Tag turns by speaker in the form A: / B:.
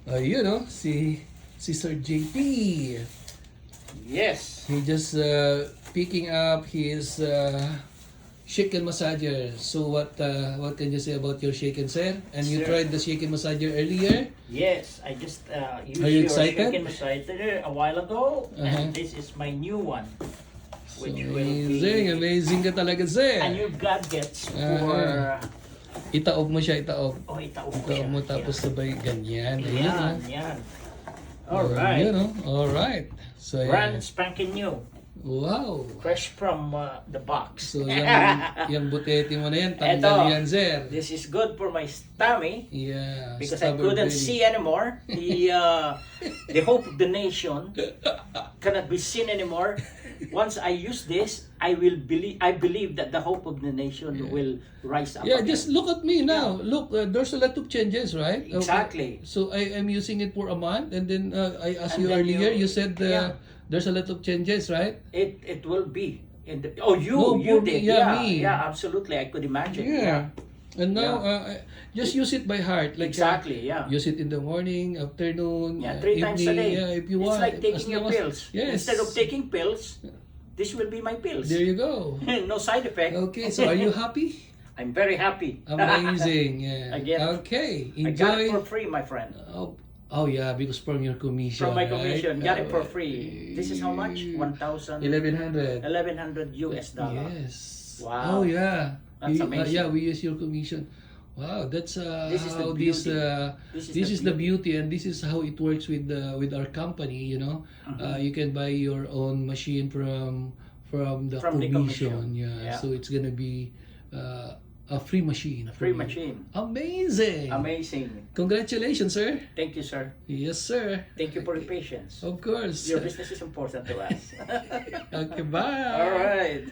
A: Ayun, no? Si Sir JP.
B: Yes.
A: He just picking up his shaken massager. So what can you say about your shaken, sir? And you
B: Sir.
A: tried the shaken massager earlier?
B: Yes, I just used
A: Are you
B: your
A: excited?
B: shaken massager a while ago,
A: Uh-huh.
B: and this is my new one,
A: So
B: which will
A: amazing,
B: be
A: amazing ka talaga, sir.
B: a new gadgets for
A: Itaob mo siya, itaob.
B: itaob ko
A: Itaob
B: siya.
A: mo tapos sabay ganyan. Ayun,
B: Yan,
A: oh.
B: yan. Alright.
A: Ayun, oh. Alright. So,
B: Brand
A: yan.
B: spanking new.
A: Wow.
B: Fresh from the box.
A: So, yung butete mo na yan, tanggal
B: Eto.
A: yan, sir.
B: This is good for my tummy
A: Yeah.
B: because I
A: stubborn
B: couldn't
A: belly.
B: see anymore. The hope of the nation cannot be seen anymore. Once I use this, I believe that the hope of the nation will rise up.
A: Yeah,
B: again.
A: just look at me now. Look, there's a lot of changes, right? Okay.
B: Exactly.
A: So I am using it for a month, and then I asked
B: And
A: you
B: then
A: earlier. You
B: you-
A: said
B: yeah.
A: there's a lot of changes, right?
B: It will be in the
A: No,
B: you
A: for me,
B: did
A: yeah, me.
B: yeah, absolutely, I could imagine.
A: Yeah. And now, just use it by heart. Like,
B: Exactly, yeah.
A: Use it in the morning, afternoon,
B: Yeah, 3 times a
A: evening.
B: day.
A: Yeah, if you
B: It's
A: want.
B: like
A: as
B: taking your
A: long as-
B: pills.
A: Yes.
B: Instead of taking pills, this will be my pills.
A: There you go.
B: No side effect.
A: Okay, so are you happy?
B: I'm very happy.
A: Amazing. Yeah.
B: Again,
A: Okay.
B: I got it
A: Enjoy.
B: for free, my friend.
A: Oh yeah, because from your commission.
B: From my
A: right?
B: commission, got it for free. This is how much?
A: 1100.
B: 1100 US dollar.
A: Yes.
B: Wow.
A: Oh yeah.
B: That's amazing.
A: Yeah, we use your commission. Wow, that's
B: This is the
A: how
B: beauty.
A: this is the beauty, and this is how it works with our company. You know, you can buy your own machine from the
B: From the
A: commission.
B: commission.
A: Yeah.
B: Yeah.
A: So it's gonna be a free machine.
B: Free
A: for you.
B: machine.
A: Amazing.
B: Amazing.
A: Congratulations, sir.
B: Thank you, sir.
A: Yes, sir.
B: Thank you for your patience.
A: Of course.
B: Your business is important to us.
A: Okay, bye.
B: All right.